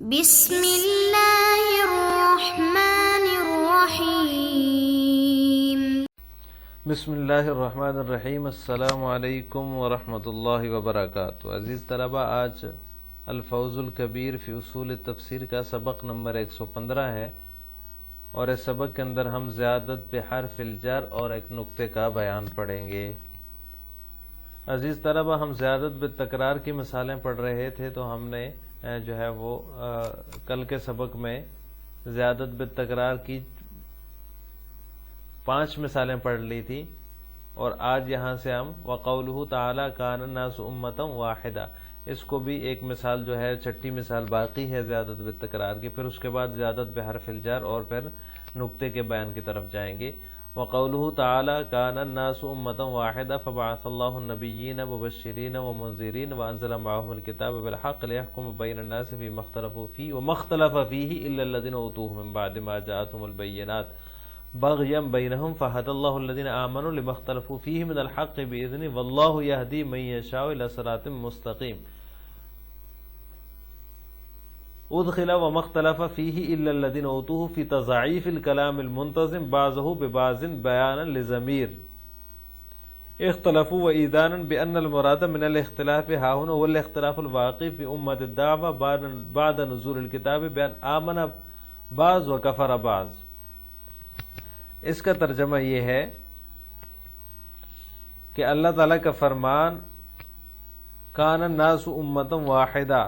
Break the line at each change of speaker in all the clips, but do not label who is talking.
بسم اللہ الرحمن الرحیم۔
بسم اللہ الرحمن الرحیم۔ السلام علیکم ورحمۃ اللہ وبرکاتہ۔ عزیز طلبہ، آج الفوز الکبیر فی اصول تفسیر کا سبق نمبر 115 ہے، اور اس سبق کے اندر ہم زیادت بحرف الجر اور ایک نقطے کا بیان پڑھیں گے۔ عزیز طلبہ، ہم زیادت بالتکرار کی مثالیں پڑھ رہے تھے، تو ہم نے جو ہے وہ کل کے سبق میں زیادت بالتکرار کی 5 مثالیں پڑھ لی تھی، اور آج یہاں سے ہم وقولہ تعالی کان الناس امۃ واحدہ، اس کو بھی ایک مثال جو ہے، چھٹی مثال باقی ہے زیادت بالتکرار کی۔ پھر اس کے بعد زیادت بحرف الجر اور پھر نقطے کے بیان کی طرف جائیں گے۔ وقولہ تعالی کان الناس امۃ واحدہ فبعث اللہ النبیین مبشرین ومنذرین وانزل معهم الکتاب بالحق لیحکم بین الناس فیما اختلفوا فیہ وما اختلف فیہ الا الذین اوتوہ من بعد ما جاءتهم البینات بغیا بینہم فہدی اللہ الذین آمنوا لما اختلفوا فیہ من الحق بإذنہ واللہ یہدی من یشاء الی صراط مستقیم۔ ادخل وما اختلف فیہ الا الذین اوتوہ فی تضعیف الکلام المنتظم بعضہ ببعض بیانا لضمیر اختلفوا وإذانا بأن المراد من الاختلاف ها هنا هو الاختلاف الواقع في أمة الدعوة بعد نزول الكتاب بأن آمن بعض وكفر بعض۔ اس کا ترجمہ یہ ہے کہ اللہ تعالیٰ کا فرمان کان الناس امۃ واحدہ،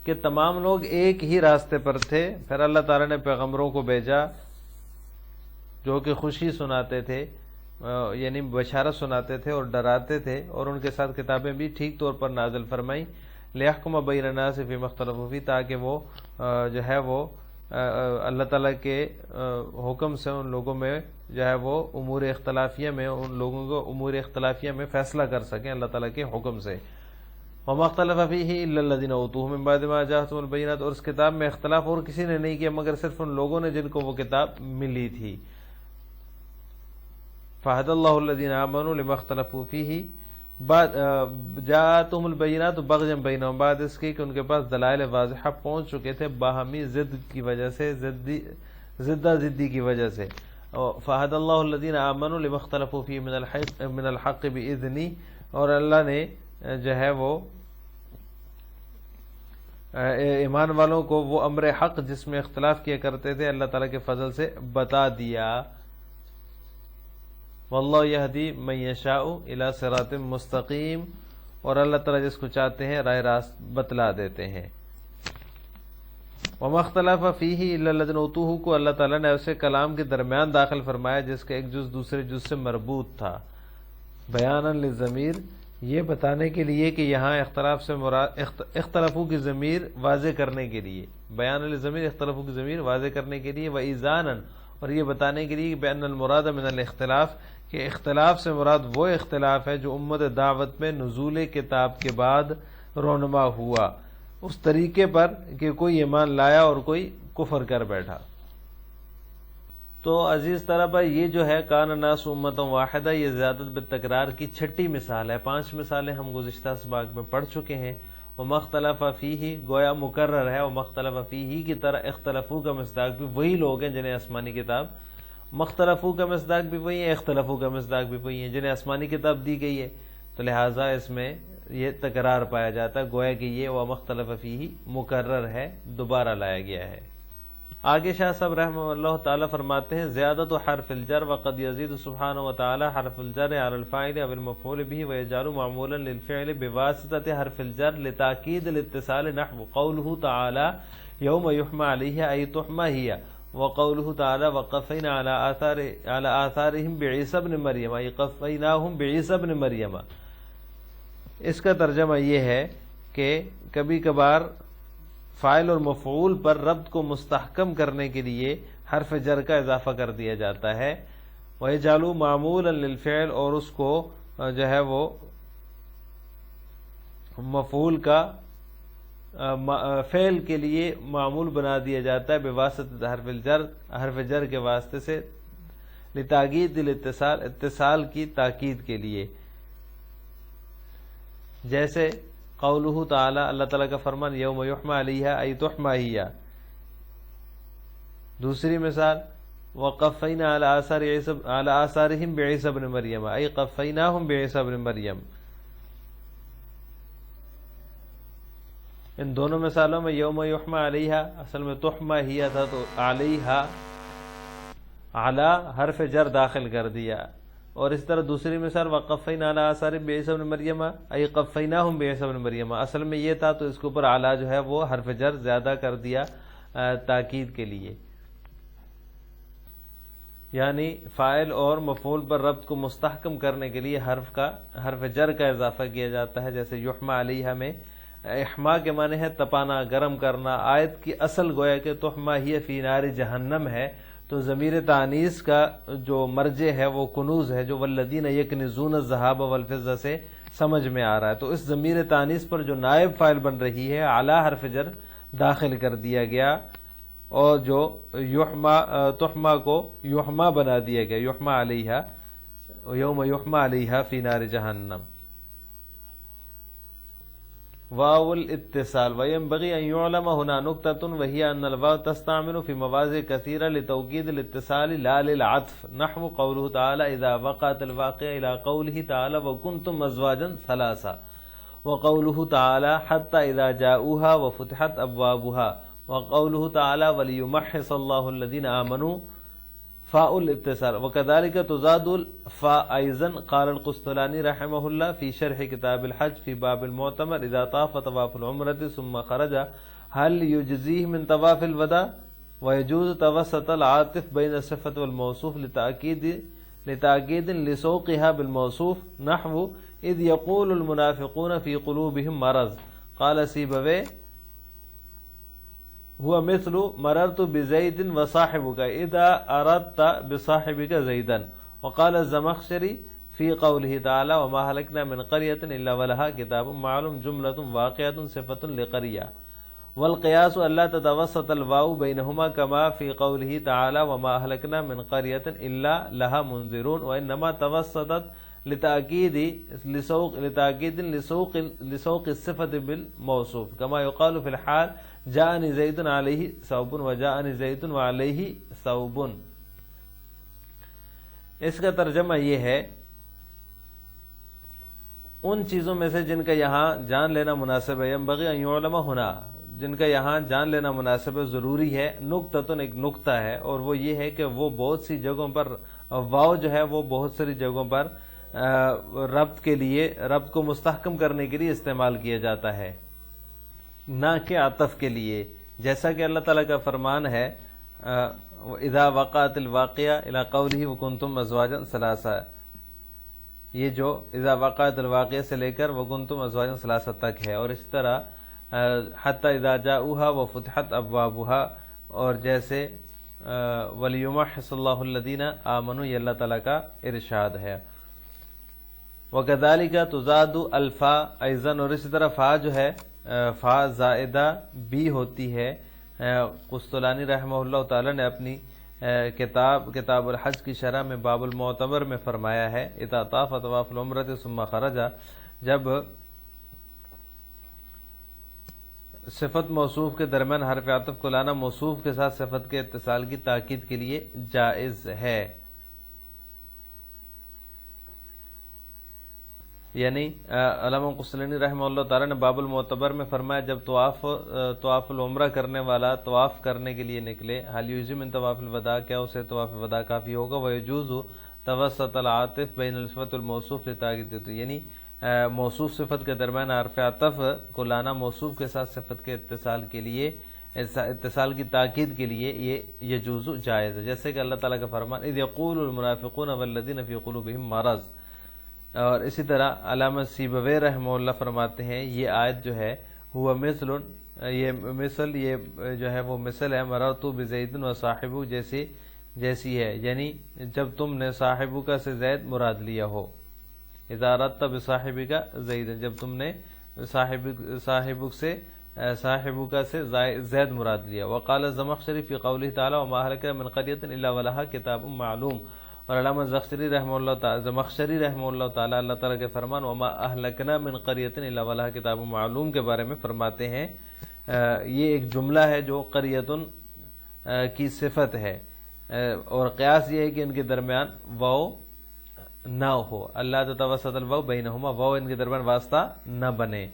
کہ تمام لوگ ایک ہی راستے پر تھے۔ پھر اللہ تعالیٰ نے پیغمبروں کو بھیجا جو کہ خوشی سناتے تھے، یعنی بشارت سناتے تھے اور ڈراتے تھے، اور ان کے ساتھ کتابیں بھی ٹھیک طور پر نازل فرمائیں، لیحکم بین الناس فیما اختلفوا فیہ، تاکہ وہ جو ہے وہ اللہ تعالیٰ کے حکم سے ان لوگوں میں جو ہے وہ امور اختلافیہ میں، ان لوگوں کو امور اختلافیہ میں فیصلہ کر سکیں اللہ تعالیٰ کے حکم سے۔ وما اختلف فیہ الا الذین اوتوہ من بعد ما جاءتهم البینات، اور اس کتاب میں اختلاف اور کسی نے نہیں کیا مگر صرف ان لوگوں نے جن کو وہ کتاب ملی تھی۔ فہدی اللہ الذین آمنوا لما اختلفوا فیہ جاءتهم البینات بغیا بینہم، بعد اس کی کہ ان کے پاس دلائل واضحہ پہنچ چکے تھے باہمی ضد کی وجہ سے، زدہ زدی کی وجہ سے۔ فہدی اللہ الذین آمنوا لما اختلفوا فیہ من الحق بإذنہ، اور اللہ نے جو ہے وہ ایمان والوں کو وہ امر حق جس میں اختلاف کیا کرتے تھے اللہ تعالیٰ کے فضل سے بتا دیا۔ واللہ یہدی من یشاء الی صراط مستقیم، اور اللہ تعالیٰ جس کو چاہتے ہیں راہ راست بتلا دیتے ہیں۔ وما اختلف فیہ الا الذین اوتوہ کو اللہ تعالیٰ نے اسے کلام کے درمیان داخل فرمایا جس کا ایک جز دوسرے جز سے مربوط تھا، بیانا للضمیر، یہ بتانے کے لیے کہ یہاں اختلاف سے مراد اختلافوں کی ضمیر واضح کرنے کے لیے، بیان الضمیر اختلافوں کی ضمیر واضح کرنے کے لیے، وإذانا، اور یہ بتانے کے لیے کہ بأن المراد من الاختلاف، کہ اختلاف سے مراد وہ اختلاف ہے جو امت دعوت میں نزول کتاب کے بعد رونما ہوا، اس طریقے پر کہ کوئی ایمان لایا اور کوئی کفر کر بیٹھا۔ تو عزیز طلبہ، یہ جو ہے کان الناس امۃ واحدہ، یہ زیادت بالتکرار کی چھٹی مثال ہے۔ 5 مثالیں ہم گزشتہ اسباق میں پڑھ چکے ہیں۔ وما اختلف فیہ گویا مکرر ہے، وما اختلف فیہ کی طرح اختلافوں کا مصداق بھی وہی لوگ ہیں جنہیں آسمانی کتاب، مختلفوں کا مصداق بھی وہی ہے، اختلافوں کا مصداق بھی وہی ہیں جنہیں آسمانی کتاب دی گئی ہے، تو لہٰذا اس میں یہ تکرار پایا جاتا ہے، گویا کہ یہ وما اختلف فیہ مکرر ہے، دوبارہ لایا گیا ہے۔ آگے شاہ صاحب رحمہ اللہ تعالیٰ فرماتے ہیں زیادت حرف الجر وقد یزید سبحانہ وتعالی حرف الجر علی الفاعل او المفعول به ویجعل معمولا للفعل بواسطة حرف الجر لتأکید الاتصال، نحو قوله تعالی یوم یحمى علیہ ای تحمى هی، وقوله تعالی وقفینا علی آثارهم بعیسی ابن مریم ای قفیناهم بعیسی ابن مریم۔ اس کا ترجمہ یہ ہے کہ کبھی کبھار فاعل اور مفعول پر ربط کو مستحکم کرنے کے لیے حرف جر کا اضافہ کر دیا جاتا ہے، وَيَجْعَلُوا مَعْمُولًا لِلْفِعْلِ، اور اس کو جو ہے وہ مفعول کا فعل کے لیے معمول بنا دیا جاتا ہے بواسطہ حرف الجر، حرف جر کے واسطے سے، لتاکید الاتصال، اتصال کی تاکید کے لیے۔ جیسے قولہ تعالی، اللہ تعالیٰ کا فرمان یوم یحمى علیہا ای تحمى ہی. دوسری مثال وقفینا علی آثارہم بعیسی ابن مریم ای قفیناہم بعیسی ابن مریم. ان دونوں مثالوں میں یوم یحمى علیہا اصل میں تحمى ہی تھا، تو علیہا علی حرف جر داخل کر دیا. اور اس طرح دوسری مثال وقفینا علی آثارہم بعیسی ابن مریم ای قفیناہم بعیسی ابن مریم، اصل میں یہ تھا تو اس کے اوپر علی جو ہے وہ حرف جر زیادہ کر دیا تاکید کے لیے. یعنی فاعل اور مفعول پر ربط کو مستحکم کرنے کے لیے حرف جر کا اضافہ کیا جاتا ہے. جیسے یحمى علیہا میں احما کے معنی ہے تپانا، گرم کرنا. آیت کی اصل گویا کہ تحمى ہی فی نار جہنم ہے، تو ضمیر تانیث کا جو مرجع ہے وہ کنوز ہے، جو والذین یکنزون الذھاب والفضہ سے سمجھ میں آ رہا ہے. تو اس ضمیر تانیث پر جو نائب فاعل بن رہی ہے اعلی حرف جر داخل کر دیا گیا، اور جو تحمى کو یحمى بنا دیا گیا، یحمى علیہا یوم یحمى علیہا فی نار جہنم. واو الاتصال وینبغی ان یعلم هنا نکتۃ وہی ان الواو تستعمل فی مواضع کثیرہ لتوکید الاتصال لا للعطف، نحو قوله تعالی اذا وقعت الواقعہ الى قوله تعالی وکنتم ازواجا ثلاثا، وقوله تعالی حتی اذا جاؤوها وفتحت ابوابها، وقوله تعالی وليمحص الله الذين آمنوا فاء الاتصال. وكذلك تزاد الفاء ايضا. قال القسطلاني رحمه الله في شرح كتاب الحج في باب المعتمر اذا طاف طواف العمرة ثم خرج هل يجزيه من طواف الوداع، ويجوز توسط العاطف بين الصفة والموصوف لتأكيد لسوقها بالموصوف، نحو اذ يقول المنافقون في قلوبهم مرض. قال سيبويه هو مثل مررت بزید وصاحبک اذا اردت بصاحبک زیدا. وقال الزمخشری فی قوله تعالی وما هلکنا من قریۃ الا ولها کتاب معلوم جملۃ واقعۃ صفۃ لقریہ. والقیاس الا تتوسط الواو بینهما كما في قوله تعالی وما هلکنا من قریۃ الا لها منذرون، وانما توسطت لتأكيد لسوق الصفة بالموصوف، كما يقال في الحال جاءني زيد عليه ثوب وجاءني زيد وعليه ثوب. اس کا ترجمہ یہ ہے ان چیزوں میں سے جن کا یہاں جان لینا مناسب ہے، ينبغي ان يعلم هنا، جن کا یہاں جان لینا مناسب ہے، ضروری ہے. نکتۃ ایک نکتہ ہے، اور وہ یہ ہے کہ وہ بہت سی جگہوں پر واو جو ہے وہ بہت ساری جگہوں پر ربط کو مستحکم کرنے کے لیے استعمال کیا جاتا ہے، نہ کہ عطف کے لیے. جیسا کہ اللہ تعالیٰ کا فرمان ہے اذا وقعت الواقعہ الی قوله وکنتم ازواجا ثلاثا، یہ جو اذا وقعت الواقعہ سے لے کر وکنتم ازواجا ثلاثا تک ہے. اور اس طرح حتی اذا جاؤوها وفتحت ابوابها، اور جیسے ولیمحص اللہ الذین آمنوا، یہ اللہ تعالیٰ کا ارشاد ہے. وَكَذَلِكَ تُزَادُ الْفَاء اَيْضًا، اور اسی طرح فا جو ہے فا زائدہ بھی ہوتی ہے. قسطلانی رحمہ اللہ تعالی نے اپنی کتاب الحج کی شرح میں باب المعتمر میں فرمایا ہے اذا طاف طواف العمرۃ ثم خرج، جب صفت موصوف کے درمیان حرف عطف کو لانا موصوف کے ساتھ صفت کے اتصال کی تاکید کے لیے جائز ہے. یعنی علامہ قسطلانی رحمہ اللہ تعالیٰ نے باب المعتبر میں فرمایا جب طواف العمرہ کرنے والا طواف کرنے کے لیے نکلے، حل یجزی من طواف الوداع، کیا اسے طواف وداع کافی ہوگا؟ ویجوز توسط العاطف بین الصفۃ الموصوف لتاکید، یعنی موصوف صفت کے درمیان حرف عطف کو لانا موصوف کے ساتھ صفت کے اتصال کی تاکید کے لیے یہ یجوز جائز ہے. جیسے کہ اللہ تعالیٰ کا فرمان اذ یقول المنافقون والذین فی قلوبہم مرض. اور اسی طرح علامہ سیبوی رحمہ اللہ فرماتے ہیں یہ آیت جو ہے ہوا مثل، یہ جو ہے وہ مثل ہے مررت بزید و صاحبو جیسی ہے، یعنی جب تم نے صاحبک سے زید مراد لیا ہو. اذا اردت بصاحبک زید، جب تم نے صاحبک سے زید مراد لیا. وقال الزمخشری فی قوله تعالی وما اهلکنا من قریۃ الا ولها کتاب معلوم. اور علامہ زمخشری رحمہ اللہ تعالی اللہ تعالیٰ کے فرمان وما اہلکنا من قریۃ الا ولہا کتاب معلوم کے بارے میں فرماتے ہیں، یہ ایک جملہ ہے جو قریۃ کی صفت ہے، اور قیاس یہ ہے کہ ان کے درمیان واو نہ ہو، اللہ تتوسط الواو بینہما، واو ان کے درمیان واسطہ نہ بنے،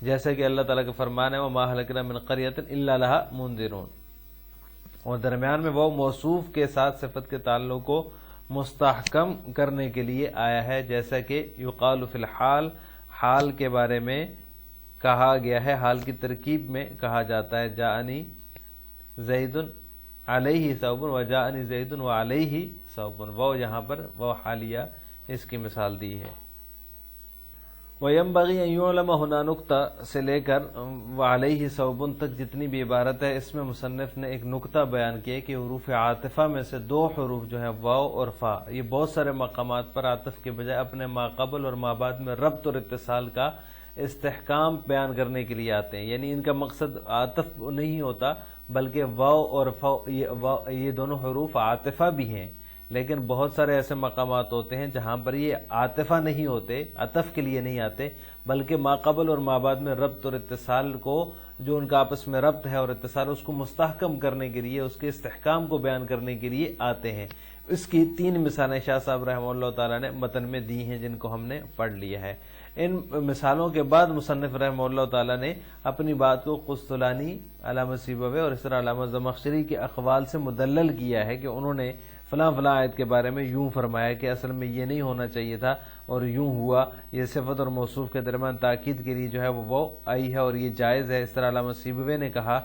جیسے کہ اللہ تعالیٰ کا فرمان ہے وما اہلکنا من قریۃ الا لہا منذرون، اور درمیان میں واو موصوف کے ساتھ صفت کے تعلق کو مستحکم کرنے کے لیے آیا ہے، جیسا کہ یقال فی الحال، حال کے بارے میں کہا گیا ہے، حال کی ترکیب میں کہا جاتا ہے جاءنی زید علیہ ثوب وجاءنی زید وعلیہ ثوب، وہ یہاں پر وہ حالیہ اس کی مثال دی ہے۔ وَيَنبَغِي أَن يُعْلَمَ هُنَا نقطہ سے لے کر وعلیہ ثوب تک جتنی بھی عبارت ہے، اس میں مصنف نے ایک نقطہ بیان کیا کہ حروف عاطفہ میں سے دو حروف جو ہیں واو اور فا، یہ بہت سارے مقامات پر عاطف کے بجائے اپنے ما قبل اور ما بعد میں ربط اور اتصال کا استحکام بیان کرنے کے لیے آتے ہیں، یعنی ان کا مقصد عاطف نہیں ہوتا بلکہ واو اور فا یہ دونوں حروف عاطفہ بھی ہیں، لیکن بہت سارے ایسے مقامات ہوتے ہیں جہاں پر یہ عاطفہ نہیں ہوتے، عطف کے لیے نہیں آتے، بلکہ ما قبل اور ما بعد میں ربط اور اتصال کو، جو ان کا آپس میں ربط ہے اور اتصال، اس کو مستحکم کرنے کے لیے، اس کے استحکام کو بیان کرنے کے لیے آتے ہیں۔ اس کی 3 مثالیں شاہ صاحب رحمہ اللہ تعالیٰ نے متن میں دی ہیں جن کو ہم نے پڑھ لیا ہے۔ ان مثالوں کے بعد مصنف رحمہ اللہ تعالیٰ نے اپنی بات کو قسطلانی، علامہ سیبویہ اور اس طرح علامہ زمخشری کے اقوال سے مدلل کیا ہے کہ انہوں نے فلاں فلاں آیت کے بارے میں یوں فرمایا کہ اصل میں یہ نہیں ہونا چاہیے تھا اور یوں ہوا، یہ صفت اور موصوف کے درمیان تاکید کے لیے جو ہے وہ آئی ہے اور یہ جائز ہے۔ اس طرح علامہ سیبویہ نے کہا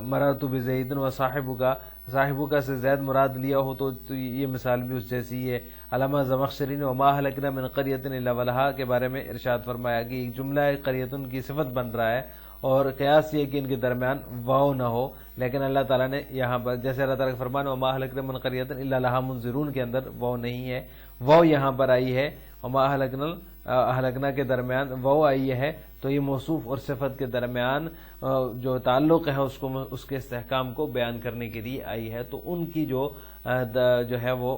مررت بزید و صاحبک سے زید مراد لیا ہو تو یہ مثال بھی اس جیسی ہے۔ علامہ زمخشری نے وما اہلکنا من قریۃ الا ولہا کے بارے میں ارشاد فرمایا کہ ایک جملہ قریۃ کی صفت بن رہا ہے اور قیاس یہ کہ ان کے درمیان واو نہ ہو، لیکن اللہ تعالیٰ نے یہاں پر جیسے اللہ تعالیٰ کا فرمان وما اہلکنا من قریۃ الا لہا منذرون کے اندر واو نہیں ہے، واو یہاں پر آئی ہے، وما اہلکنا کے درمیان واو آئی ہے، تو یہ موصوف اور صفت کے درمیان جو تعلق ہے اس کے استحکام کو بیان کرنے کے لیے آئی ہے۔ تو ان کی جو ہے وہ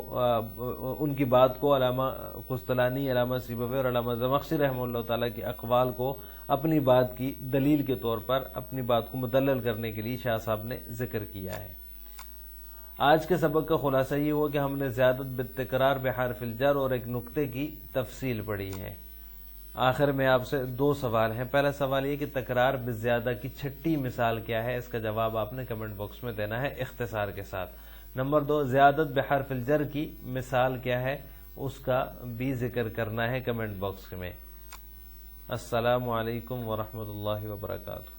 ان کی بات کو علامہ قسطلانی، علامہ سیبویہ اور علامہ زمخشری رحمہ اللہ تعالیٰ کے اقوال کو اپنی بات کی دلیل کے طور پر اپنی بات کو مدلل کرنے کے لیے شاہ صاحب نے ذکر کیا ہے۔ آج کے سبق کا خلاصہ یہ ہوا کہ ہم نے زیادت بالتکرار بحرف الجر اور ایک نقطے کی تفصیل پڑھی ہے۔ آخر میں آپ سے 2 سوال ہیں۔ پہلا سوال یہ کہ تکرار بالزیادہ کی 6ٹی مثال کیا ہے، اس کا جواب آپ نے کمنٹ باکس میں دینا ہے اختصار کے ساتھ۔ نمبر 2، زیادت بحرف الجر کی مثال کیا ہے، اس کا بھی ذکر کرنا ہے کمنٹ باکس میں۔ السلام علیکم ورحمۃ اللہ وبرکاتہ۔